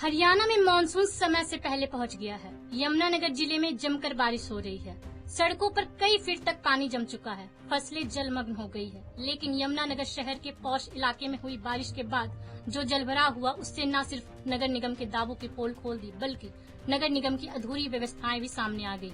हरियाणा में मानसून समय से पहले पहुंच गया है। यमुनानगर जिले में जमकर बारिश हो रही है। सड़कों पर कई फीट तक पानी जम चुका है। फसलें जलमग्न हो गई है। लेकिन यमुनानगर शहर के पौष इलाके में हुई बारिश के बाद जो जलभराव हुआ, उससे न सिर्फ नगर निगम के दावों की पोल खोल दी, बल्कि नगर निगम की अधूरी व्यवस्थाएं भी सामने आ गई।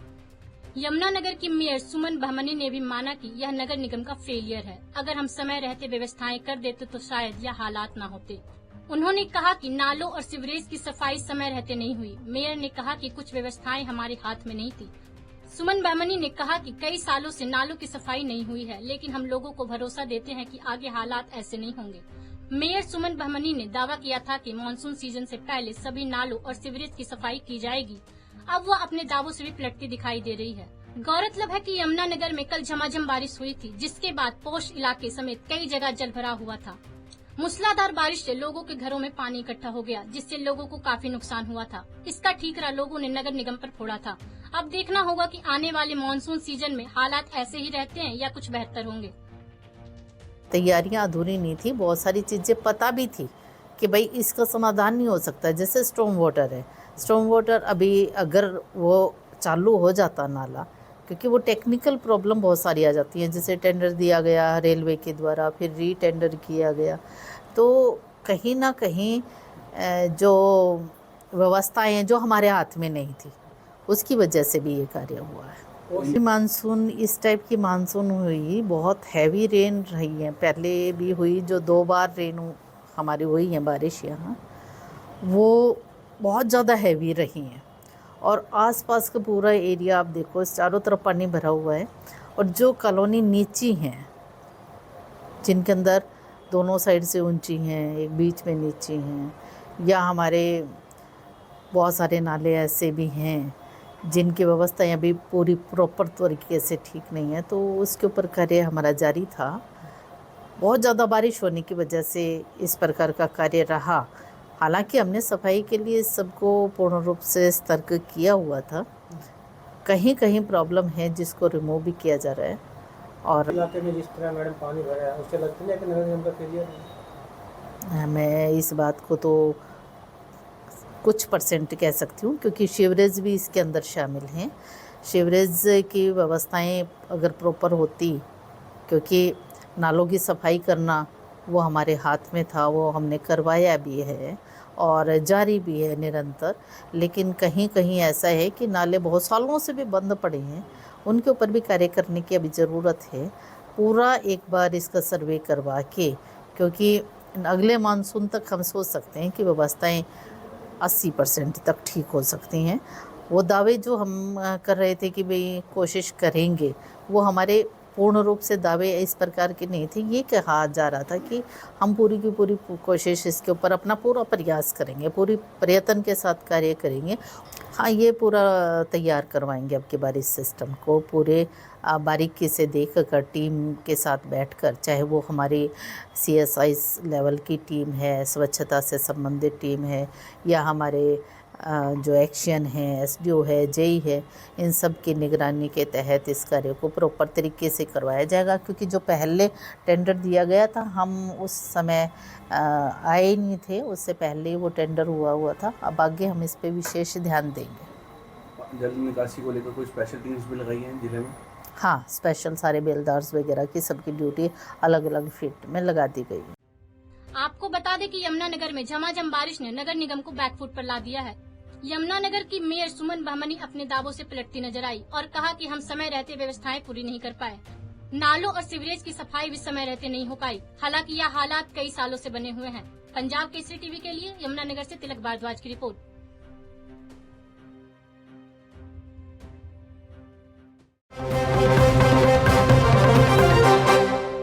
यमुनानगर की मेयर सुमन बहमनी ने भी माना कि यह नगर निगम का फेलियर है। अगर हम समय रहते व्यवस्थाएं कर देते तो शायद यह हालात न होते। उन्होंने कहा कि नालों और सीवरेज की सफाई समय रहते नहीं हुई। मेयर ने कहा कि कुछ व्यवस्थाएं हमारे हाथ में नहीं थी। सुमन बहमनी ने कहा कि कई सालों से नालों की सफाई नहीं हुई है, लेकिन हम लोगों को भरोसा देते हैं कि आगे हालात ऐसे नहीं होंगे। मेयर सुमन बहमनी ने दावा किया था कि मानसून सीजन से पहले सभी नालों और सीवरेज की सफाई की जाएगी। अब वह अपने दावों से भी पलटती दिखाई दे रही है। गौरतलब है कि यमुनानगर में कल झमाझम बारिश हुई थी, जिसके बाद पौष इलाके समेत कई जगह जलभराव हुआ था। मूसलाधार बारिश से लोगों के घरों में पानी इकट्ठा हो गया, जिससे लोगों को काफी नुकसान हुआ था। इसका ठीकरा लोगों ने नगर निगम पर फोड़ा था। अब देखना होगा कि आने वाले मानसून सीजन में हालात ऐसे ही रहते हैं या कुछ बेहतर होंगे। तैयारियां अधूरी नहीं थी, बहुत सारी चीजें पता भी थी कि भाई इसका समाधान नहीं हो सकता। जैसे स्टॉर्म वाटर है, स्टॉर्म वाटर अभी अगर वो चालू हो जाता नाला, क्योंकि वो टेक्निकल प्रॉब्लम बहुत सारी आ जाती हैं। जैसे टेंडर दिया गया रेलवे के द्वारा, फिर री टेंडर किया गया, तो कहीं ना कहीं जो व्यवस्थाएं हैं जो हमारे हाथ में नहीं थी, उसकी वजह से भी ये कार्य हुआ है। मानसून, इस टाइप की मानसून हुई, बहुत हैवी रेन रही है। पहले भी हुई, जो 2 बार रेन हमारी हुई है बारिश यहाँ, वो बहुत ज़्यादा हैवी रही हैं। और आसपास का पूरा एरिया आप देखो, चारों तरफ पानी भरा हुआ है। और जो कॉलोनी नीची हैं, जिनके अंदर दोनों साइड से ऊंची हैं, एक बीच में नीची हैं, या हमारे बहुत सारे नाले ऐसे भी हैं जिनकी व्यवस्थाएं अभी पूरी प्रॉपर तरीके से ठीक नहीं है, तो उसके ऊपर कार्य हमारा जारी था। बहुत ज़्यादा बारिश होने की वजह से इस प्रकार का कार्य रहा। हालांकि हमने सफाई के लिए सबको पूर्ण रूप से सतर्क किया हुआ था। कहीं कहीं प्रॉब्लम है जिसको रिमूव भी किया जा रहा है। और इलाके में जिस तरह मैडम पानी भरा है, उससे लगता है कि नगर निगम का फेलियर है। मैं इस बात को तो कुछ % कह सकती हूँ, क्योंकि सीवरेज भी इसके अंदर शामिल हैं। सीवरेज की व्यवस्थाएं अगर प्रॉपर होती, क्योंकि नालों की सफाई करना वो हमारे हाथ में था, वो हमने करवाया भी है और जारी भी है निरंतर। लेकिन कहीं कहीं ऐसा है कि नाले बहुत सालों से भी बंद पड़े हैं, उनके ऊपर भी कार्य करने की अभी ज़रूरत है। पूरा एक बार इसका सर्वे करवा के, क्योंकि अगले मानसून तक हम सोच सकते हैं कि व्यवस्थाएं 80% तक ठीक हो सकती हैं। वो दावे जो हम कर रहे थे कि भाई कोशिश करेंगे, वो हमारे पूर्ण रूप से दावे इस प्रकार के नहीं थे। ये कहा जा रहा था कि हम पूरी की पूरी कोशिश इसके ऊपर अपना पूरा प्रयास करेंगे, पूरी प्रयत्न के साथ कार्य करेंगे। हाँ, ये पूरा तैयार करवाएंगे अब की बार इस सिस्टम को पूरे बारीकी से देख कर, टीम के साथ बैठकर, चाहे वो हमारी CSI लेवल की टीम है, स्वच्छता से संबंधित टीम है, या हमारे जो एक्शन है, SDO है, JE है, इन सब की निगरानी के तहत इस कार्य को प्रॉपर तरीके से करवाया जाएगा। क्योंकि जो पहले टेंडर दिया गया था, हम उस समय आए नहीं थे, उससे पहले वो टेंडर हुआ था। अब आगे हम इस पे विशेष ध्यान देंगे। जल निकासी को लेकर कोई स्पेशल टीम्स भी लगाई हैं जिले में? हाँ, स्पेशल सारे बेलदार्स वगैरह की सबकी ड्यूटी अलग अलग फील्ड में लगा दी गई है। आपको बता दें कि यमुनानगर में झमाझम बारिश ने नगर निगम को बैकफुट पर ला दिया है। यमुनानगर की मेयर सुमन बहमनी अपने दावों से पलटती नजर आई और कहा कि हम समय रहते व्यवस्थाएं पूरी नहीं कर पाए। नालों और सीवरेज की सफाई भी समय रहते नहीं हो पाई। हालांकि यह हालात कई सालों से बने हुए हैं। पंजाब केसरी टीवी के लिए यमुनानगर से तिलक भारद्वाज की रिपोर्ट।